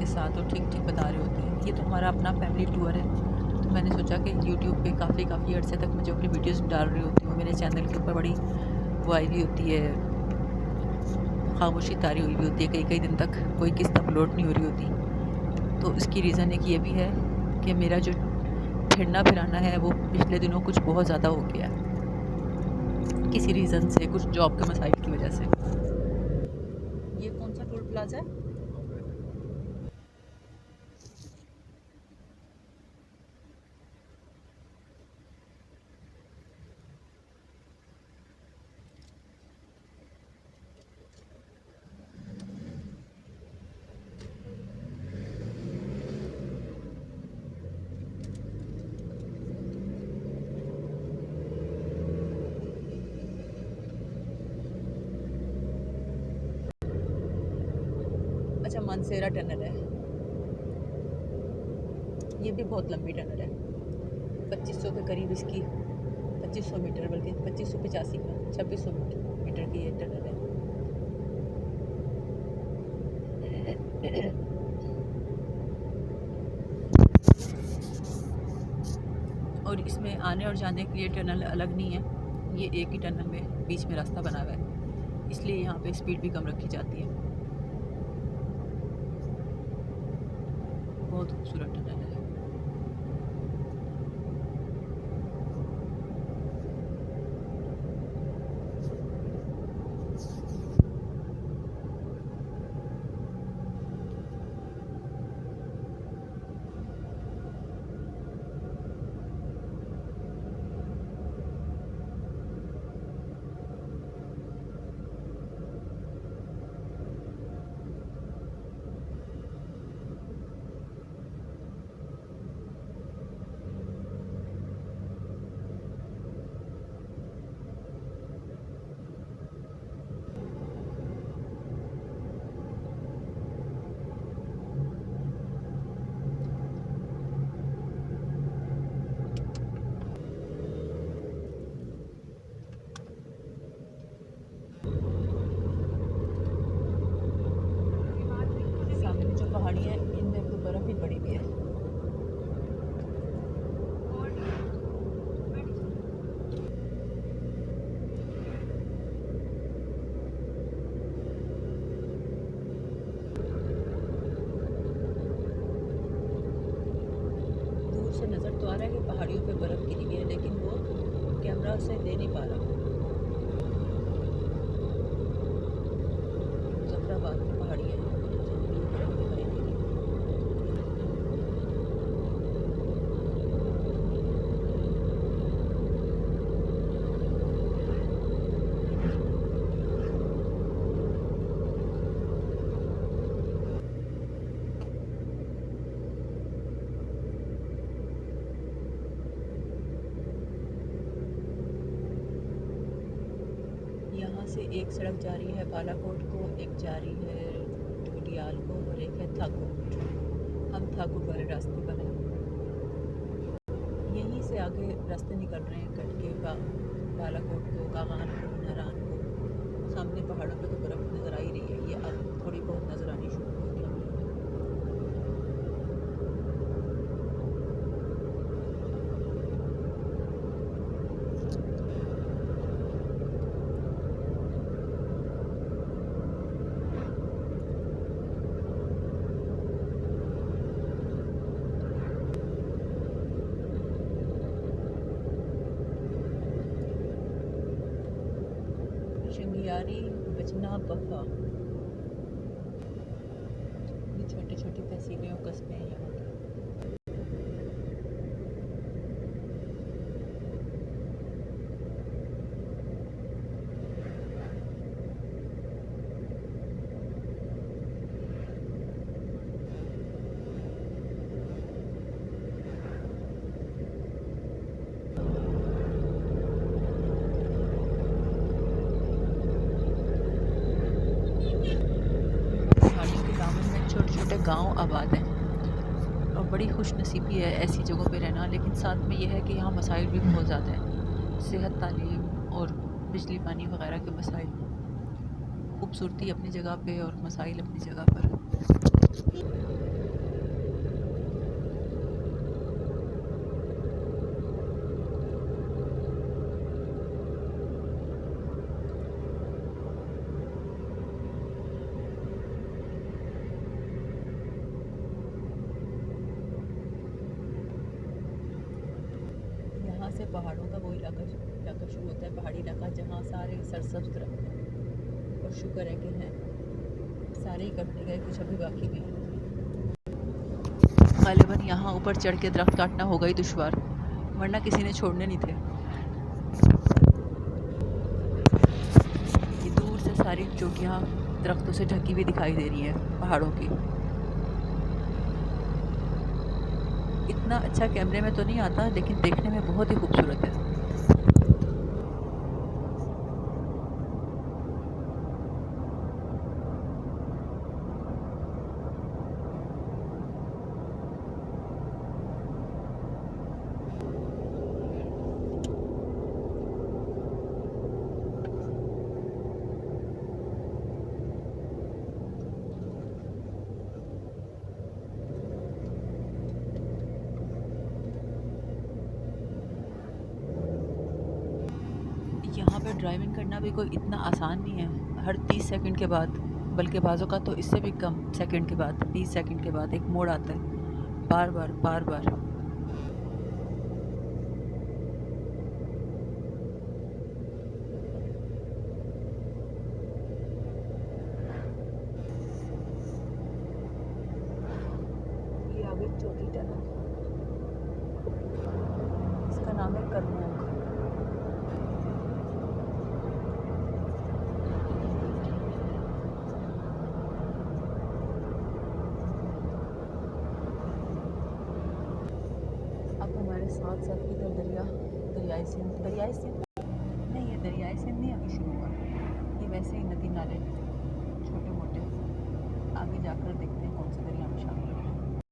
के साथ और ठीक ठीक बता रहे होते हैं। ये तो हमारा अपना फैमिली टूर है। तो मैंने सोचा कि यूट्यूब पे काफ़ी अर्से तक मैं जो अपनी वीडियोस डाल रही होती हूँ, मेरे चैनल के ऊपर बड़ी वो आई हुई होती है, खामोशी तारी हुई भी होती है, कई दिन तक कोई किस्त अपलोड नहीं हो रही होती। तो इसकी रीज़न एक ये भी है कि मेरा जो फिरना फिराना है वो पिछले दिनों कुछ बहुत ज़्यादा हो गया, किसी रीज़न से, कुछ जॉब के मसाइल की वजह से। ये कौन सा टोल प्लाजा है? अच्छा, मानसेरा टनल है। ये भी बहुत लंबी टनल है, 2500 के करीब इसकी, 2500 मीटर, बल्कि 2585 का 2600 मीटर की ये टनल है। और इसमें आने और जाने के लिए टनल अलग नहीं है, ये एक ही टनल में बीच में रास्ता बना हुआ है, इसलिए यहाँ पे स्पीड भी कम रखी जाती है। बहुत खूबसूरत टनल है। सामने जो पहाड़ी है इनमें तो बर्फ़ भी पड़ी हुई है। दूर से नज़र तो आ रहा है कि पहाड़ियों पे बर्फ़ गिरी हुई है, लेकिन वो कैमरा से ले नहीं पा रहा। मुजफ्फराबाद की पहाड़ी है, बर्फ़ दिखाई दे रही है। यहाँ से एक सड़क जा रही है बालाकोट को, एक जा रही है ढोडियाल को और एक है थाकुट। हम थाकुट वाले रास्ते पर हैं। यहीं से आगे रास्ते निकल रहे हैं कट के बालाकोट को, कागान को, नारायण को। सामने पहाड़ों पे तो बर्फ़ नज़र आ ही रही है, ये अब थोड़ी बहुत नज़र आनी शुरू हो गई। शंगियारी, बजना, बफा, ये छोटी छोटी तहसीलें और कस्बे हैं यहाँ के। पहाड़ी के दामन में छोटे छोटे गांव आबाद हैं और बड़ी खुशनसीबी है ऐसी जगहों पे रहना। लेकिन साथ में यह है कि यहाँ मसाइल भी बहुत ज़्यादा हैं, सेहत, तालीम और बिजली पानी वगैरह के मसाइल। खूबसूरती अपनी जगह पे और मसाइल अपनी जगह पर। यहाँ से पहाड़ों का वो इलाका शुरू होता है, पहाड़ी इलाका जहाँ सारे सरसब्ज दरख्त हैं, और शुक्र है कि हैं सारे ही कटने गए, कुछ अभी बाकी भी हैं। ग़ालिबन यहाँ ऊपर चढ़ के दरख्त काटना होगा ही दुश्वार, वरना किसी ने छोड़ने नहीं थे। ये दूर से सारी चोटियाँ दरख्तों से ढकी हुई दिखाई दे रही हैं पहाड़ों की। इतना अच्छा कैमरे में तो नहीं आता, लेकिन देखने में बहुत ही खूबसूरत है। यहाँ पे ड्राइविंग करना भी कोई इतना आसान नहीं है। हर 30 सेकंड के बाद, बल्कि बाज़ों का तो इससे भी कम सेकंड के बाद, 20 सेकंड के बाद एक मोड़ आता है, बार बार बार बार। ये आगे चौथी टनल, इसका नाम है करमोग। अब हमारे साथ साथ इधर दरियाई सिंध